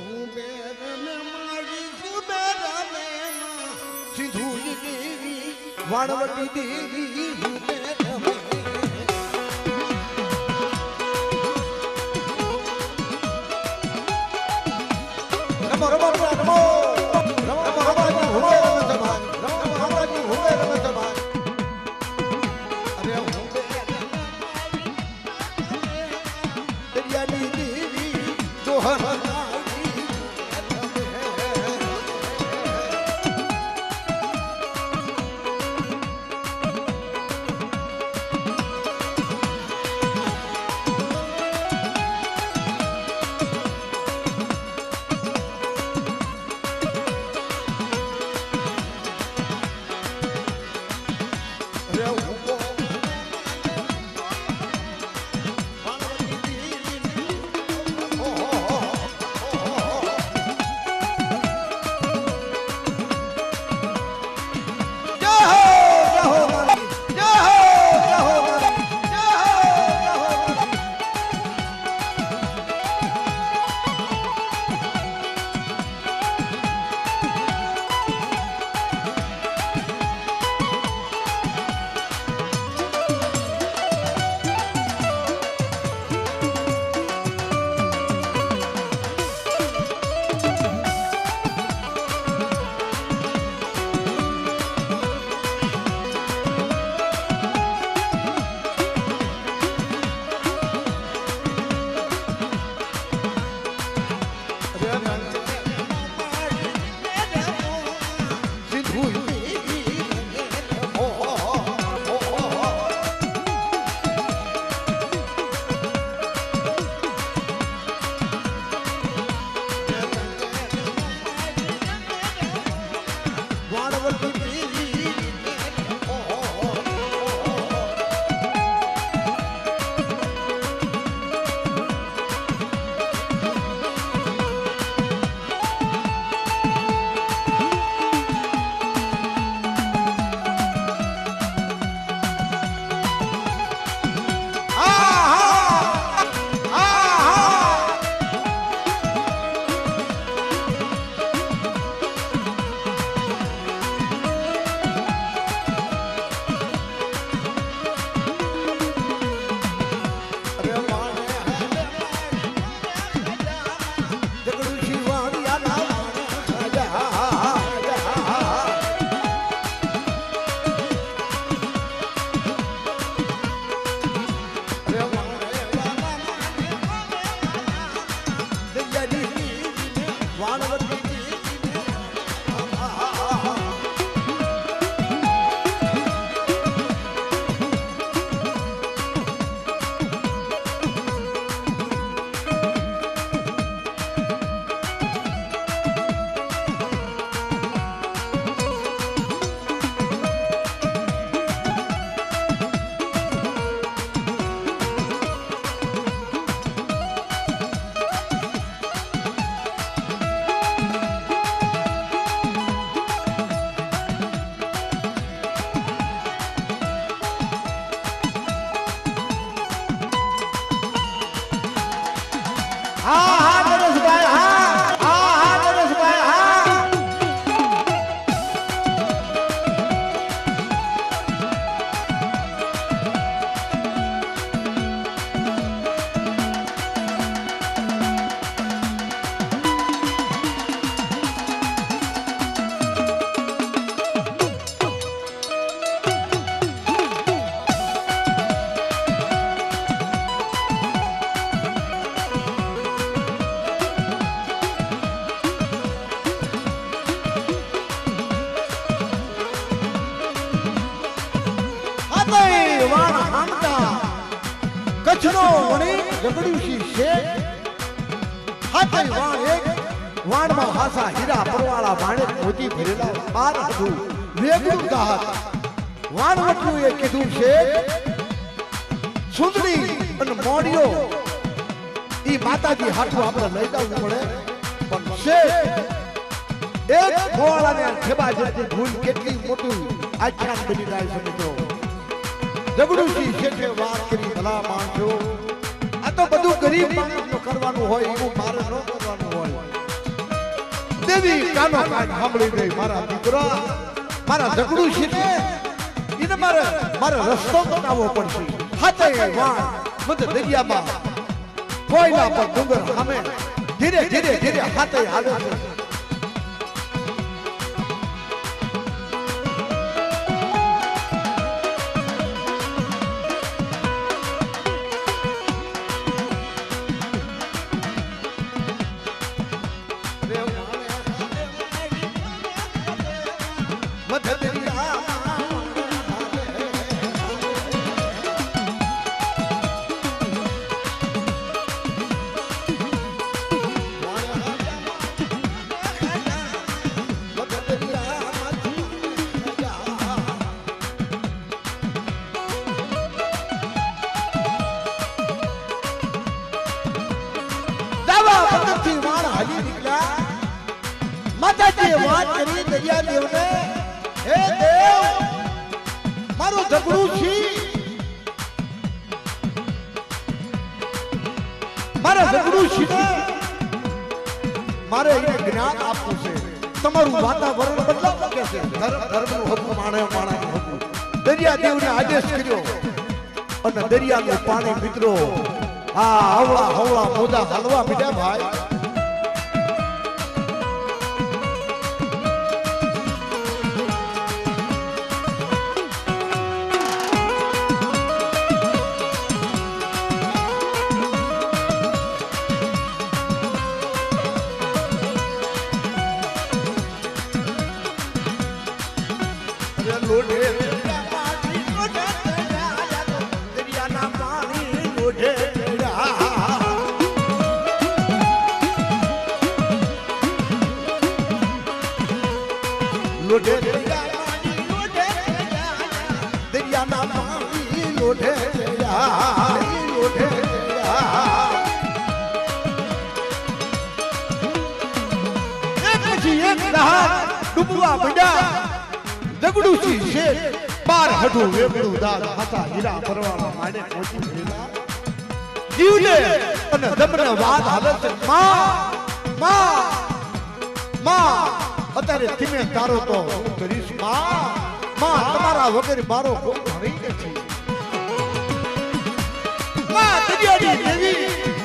હું બેર ને મારી સુબેર ને સિંધુ દેવી વાણવટી દેવી હું બેર રમો રમો રમો કચ્છનો વણી જગડ્યુસી શેઠ હાથે વાણ એક વાણમાં હાસા હીરા પરવાળા માણેક મોતી ભરેલા 12 હતું વેગું દાહત વાણવટનું એ કીધું શેઠ સુંદરી અને મોડિયો ઈ માતાજી હાથું આપણે લઈ જવું પડે પણ શેઠ એક ફોળાને ઠેબા જેટલી ભૂલ કેટલી મોટી આખ્યાન બની જાય છે મિત્રો જગડુજી શેઠે વાત કરી ભલા માણસો આ તો બધું ગરીબ માણસનું કરવાનું હોય એવું મારે ન કરવાનું હોય દેવી કાનો કાન સાંભળી ગઈ મારા દીકરા મારા ઝઘડું છે ને એને મારે રસ્તો બનાવવો પડશે હાથે વાણ મધ દરિયામાં કોયલા પર ડુંગર સામે ધીરે ધીરે ધીરે હાથે હાલે છે માતાજીએ વાત કરી દરિયા દેવને હે દેવ મારું ઝઘડું છે મારા ઝઘડું છે મારે એને જ્ઞાન આપવું છે તમારું વાતાવરણ બદલાવું કે છે ધર્મનું હક માણસનું હક દરિયા દેવને આદેશ કર્યો અને દરિયાનું પાણી મિત્રો આ હવળા હવળા મોજા હાલવા મીડ્યા ભાઈ ડૂબવા પડ્યા ઝઘડું છે બાર હઠું વેપડું દાદ હાથા હીરા પરવાળા માને પહોંચી ગયેલા જીવને અને દમને વાત હાલત માં અત્યારે તમે તારો તો કરીશ માં તમારા વગર મારો કોઈ હરી નથી માં દરિયાની દેવી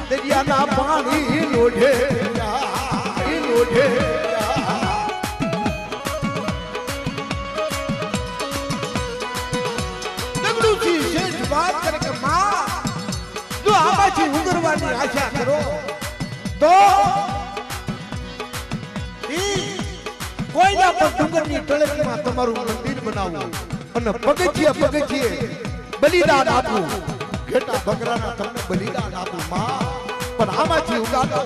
દરિયાના પાણી લોઢે લોઢે દગડુજી શેઠ વાત કરે કે માં જો આમાંથી ઉંગરવાની આશા કરો તો કોઈના પણ ડુંગરની ટળકીમાં તમારું મંદિર બનાવવું અને પગથિયે બલિદાન આપવું ઘેટા બકરાના તમને બલિદાન આપું માં પણ આમાંથી ઉગાડો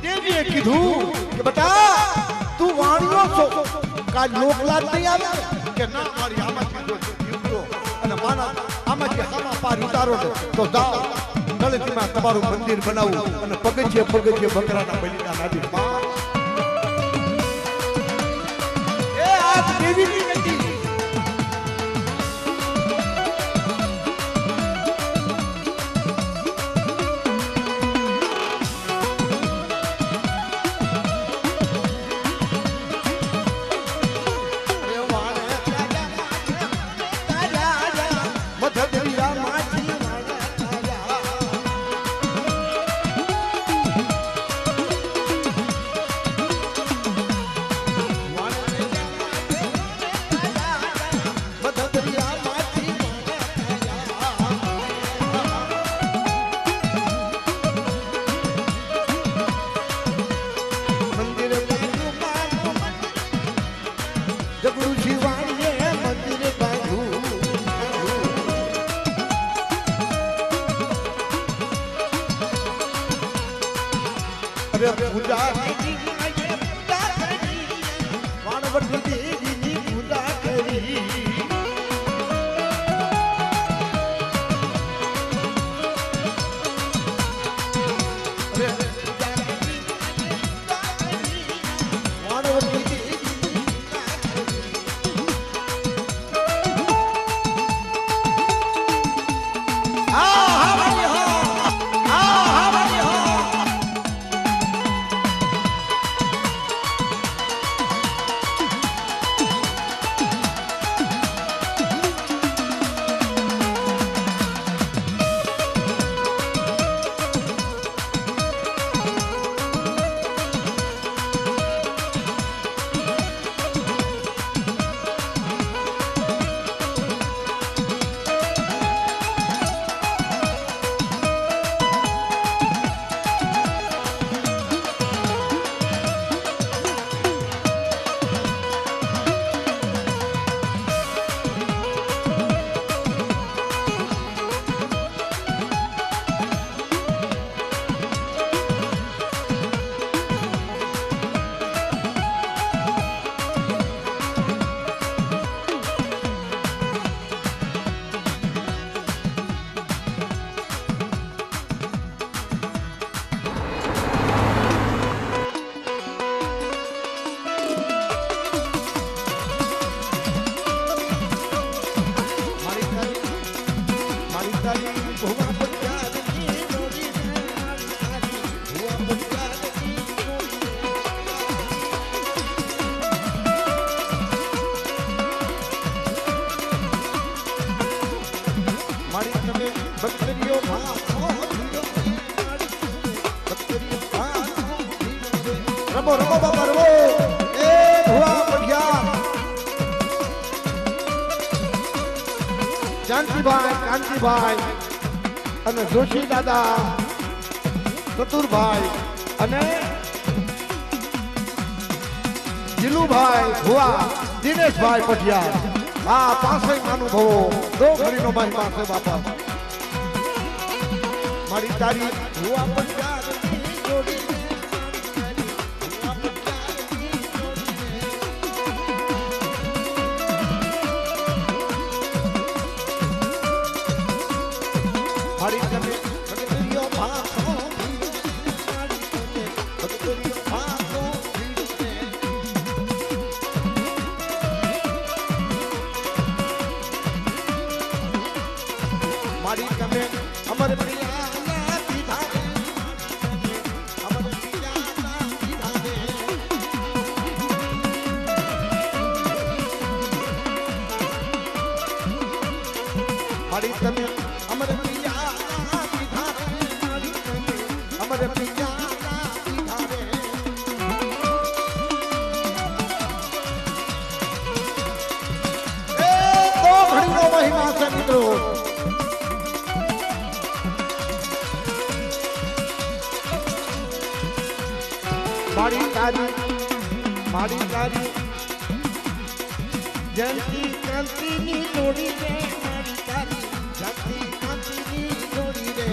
દેવીએ કીધું કે બેટા તું વાણિયો છો કા લોકલાજ નહીં આવે કે ના મારી આમાંથી જો જીવતો અને માના આમાંથી હામા પાર ઉતારો તો જાઓ ગળતીમાં તમારું મંદિર બનાવું અને પગથિયે પગથિયે બકરાના બલિદાન આપી એ આ દેવીની નથી પૂજા વાણવટી દેવીની પૂજા કરી રમો રમો બાબા રમો એ ભુવા પઢિયા કાંતિભાઈ અને જોશી દાદા ચતુરભાઈ અને જીલુભાઈ ભુવા દિનેશભાઈ પઢિયા આ પાસે અનુભવો દો ઘડીનો ભાઈ પાસે બાપા મારી તારી ભુવા પઢિયા મારી તારી જયંતી કાંતિની જોડી રે મારી તારી જયંતી કાંતિની જોડી રે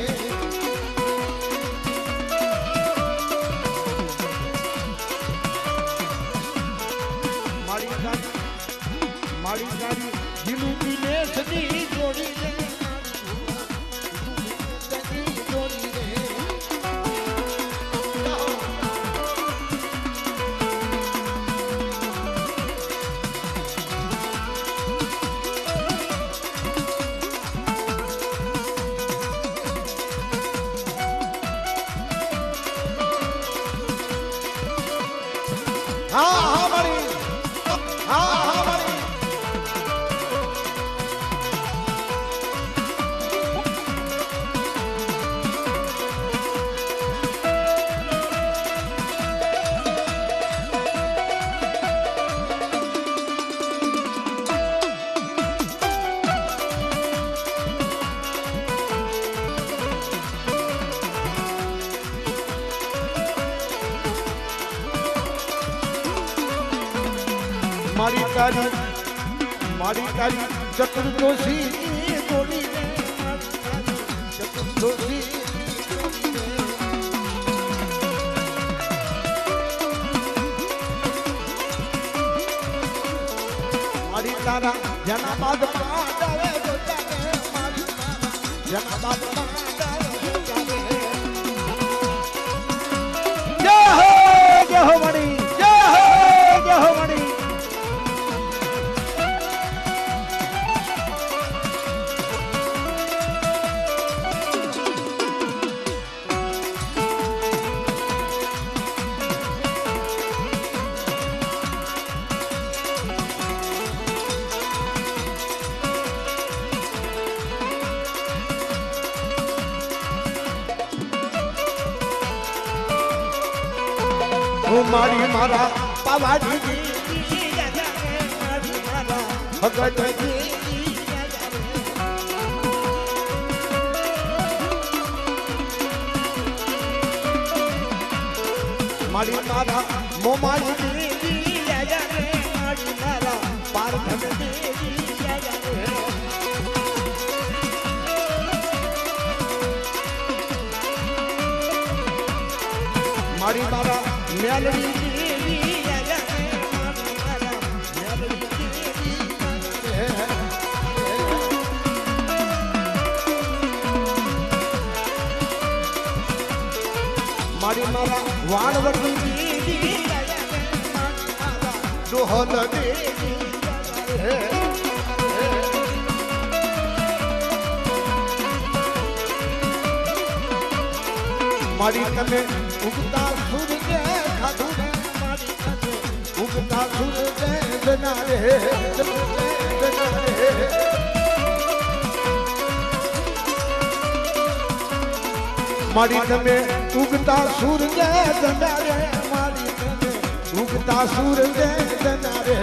મારી જીલુની ને સદી જોડી રે જોડી રે હા મારી હા મારી મારી તારી ચતુર્દોષી બોલી ચતુર્દોષી મારી તારા જના બાદ પાડાવે મારી જના બાદ પાડાવે જય હો મણી જય હો મણી મારી મારા પાવાજી ભગતજી મારી મારા મોમાજી મારી મારા પાર્વતી મારી મારા મેલડી મારી મારા વાણવટી ડોહલ મારી તને ઉગતા સૂરજ ખાધું મારી તને ઉગતા સૂરજ જના રે મારી તમે ઉગતા સૂરજ જના રે મારી તમે ઉગતા સૂરજ જના રે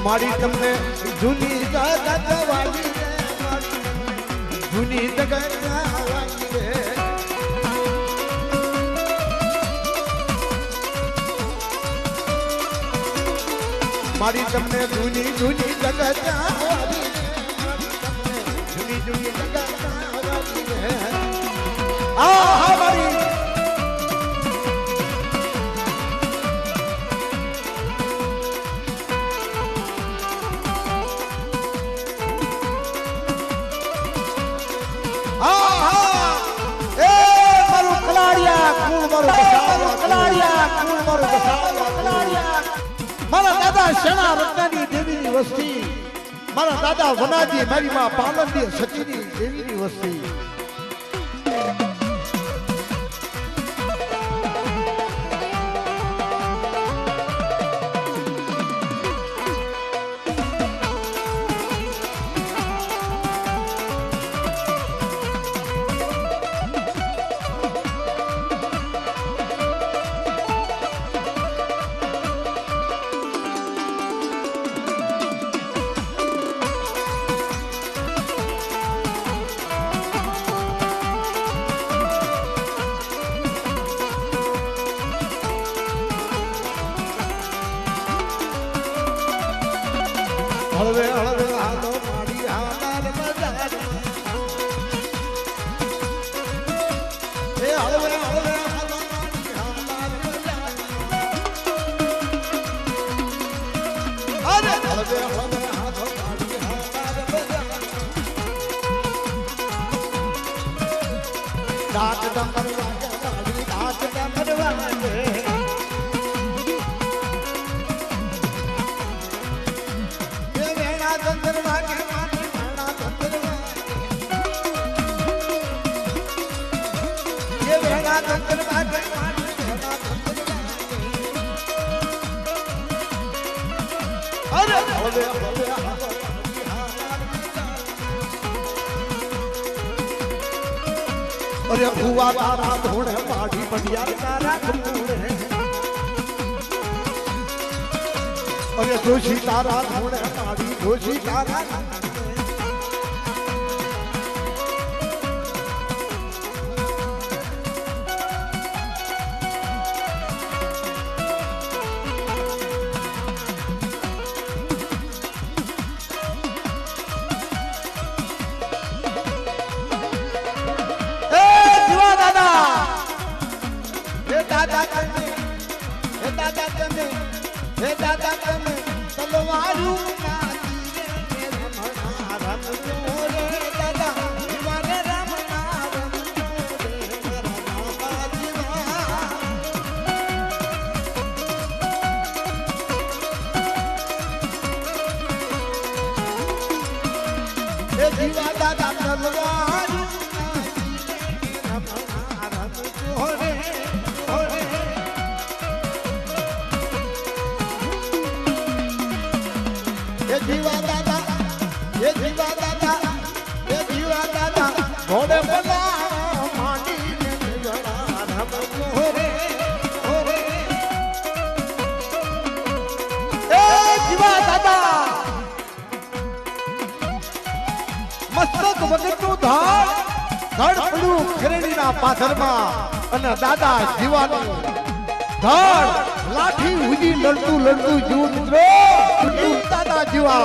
મારી તમને જૂની જગતવાળી જૂની જગતવાળી રે મારી તમને જૂની જગતવાળી જૂની જગતવાળી રે હા મારી મારા દાદા શેણા રત્નાની દેવીની વસ્તી મારા દાદા વનાજી મારી માં પાલનની સચીની દેવીની વસ્તી ઢાક ડમર વાગે મારી ઢાક ડમર વાગે એ વેણા ચંદ્ર વાગે મારી વેણા ચંદ્ર વાગે એ વેણા ચંદ્ર વાગે મારી વેણા ચંદ્ર વાગે અરે ભલે ભલે अरे हुआ तारा धोड़े माढ़ी बढ़िया तारा धोड़े अरे जोशी तारा धोड़े माढ़ी जोशी तारा दादा तने तलवारू नाती रे रमणा रम रे दादा दीवाने रमणा रम रे रमणा दीवा ए दीवा दादा तलवारू नाती रे रमणा रम रे ये जीवा दादा घोड़े बना माटी में जड़ा रम होरे होरे ए जीवा दादा मस्तक वगतનું ધડ પડ્યું ખરેડીના પાથરમાં અને દાદા જીવાનું ધડ લાઠી ઉજી લડતું લડતું જીવ મિત્રો દાદા જીવા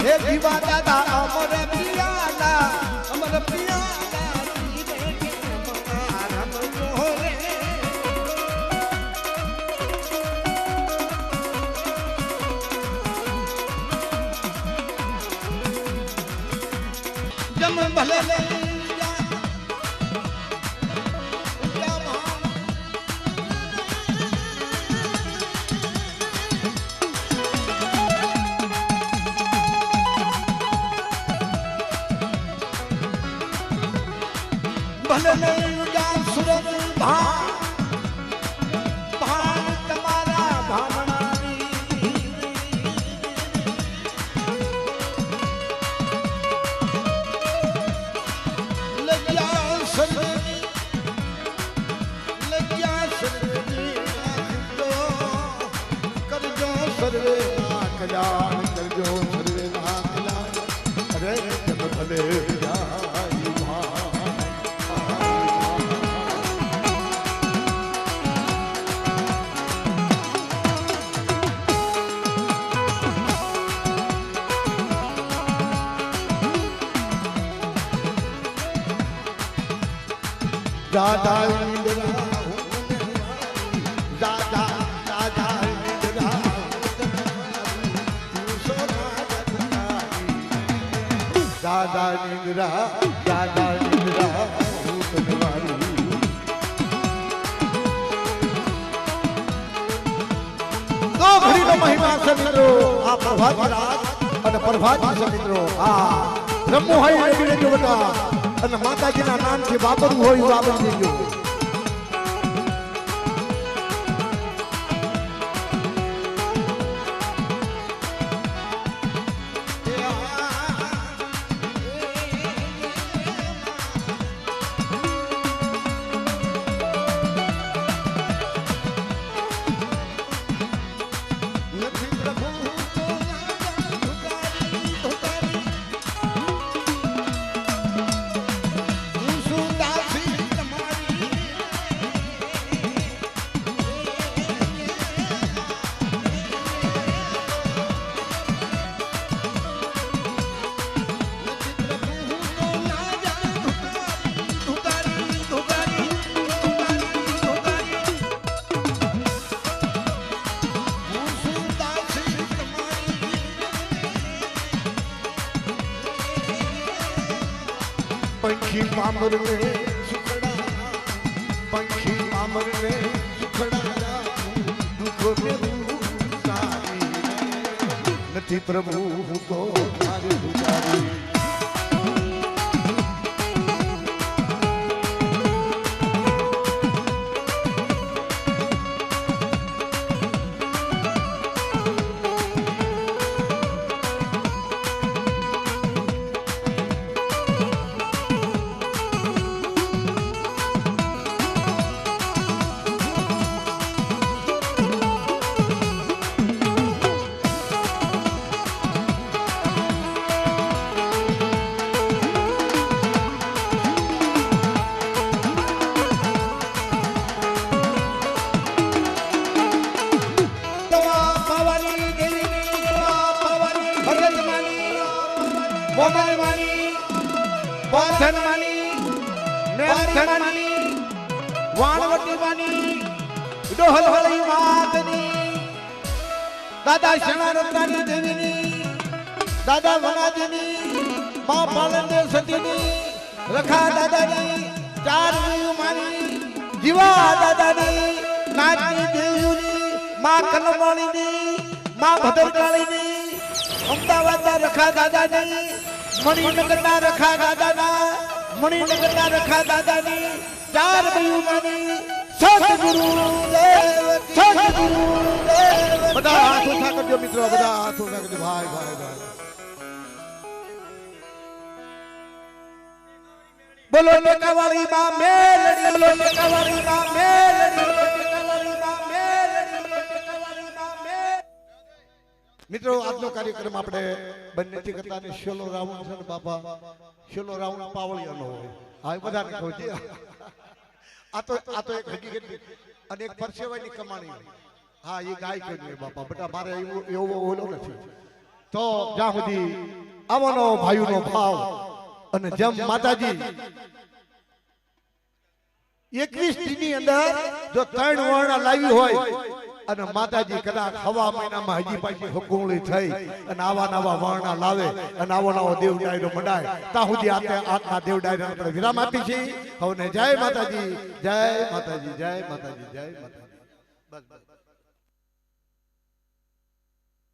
हे जीवा दादा अमर पियाला रम होरे जम भले भले नहीं जान सुरत भान तुम्हारा भावनानी लज्जा सर्वनी कर जो सर्वे ना कल्याण कर जो सर्वे ना कल्याण अरे जब भले दादा इंदिरा दादा दादा इंदिरा दादा इंदिरा दादा इंदिरा तो घड़ी नो महिमा से मित्रो आ प्रभात रात और प्रभात से मित्रो आ ब्रह्मोहाई नबी जो बता અને માતાજીના નામથી વાપરવું હોય વાપરી દેજો પંખી પામર ને સુખડા પંખી પામર ને સુખડા દુઃખ ને નથી પ્રભુ હું તો તારી ગુજારી દાદા શરણાનંદાની દેવીની દાદા વનાજીની મા પાલનદેવ સતીની રખા દાદાની ચાર માની જીવા દાદાની નાચની દેવીની મા કલમવાળીની મા ભદ્રકાળીની અમદાવાદના રખા દાદાની મણિનગરના રખા દાદાના મણિનગરના રખા દાદાની ચાર માની સતગુરુ દેવ સતગુરુ દેવ બધા હાથ ઉઠા કરજો મિત્રો બધા હાથ ઉઠા કરજો ભાઈ ભાઈ ભાઈ બોલો ટેકાવાળી માં મેલડી બોલો ટેકાવાળી માં મેલડી બોલો ટેકાવાળી માં મેલડી બોલો ટેકાવાળી માં મેલડી મિત્રો આજનો કાર્યક્રમ આપણે બંનેથી કરતા ને શેલો રાઉન્ડ છે ને બાપા શેલો રાઉન્ડ પાવળિયાનો હોય આ બધાને કહું છું આ તો એક હકીકત અને એક પરસેવાની કમાણી હા એ ગાય કર્યું બાપા બેટા મારે એવો ઓલો નથી તો જ્યાં સુધી આવવાનો ભાઈનો ભાવ અને જેમ માતાજી 21 ની અંદર જો 3 વર્ણા લાવી હોય અને માતાજી કદાચ હવા મહિનામાં હજી પાછી હુકુમળી થઈ અને આવા નવા વર્ણા લાવે અને આવો નવો દેવ ડાયરો મંડાય ત્યાં સુધી આજના દેવ ડાયરો આપણે વિરામ આપી છે હવે જય માતાજી જય માતાજી જય માતાજી જય માતાજી બસ બસ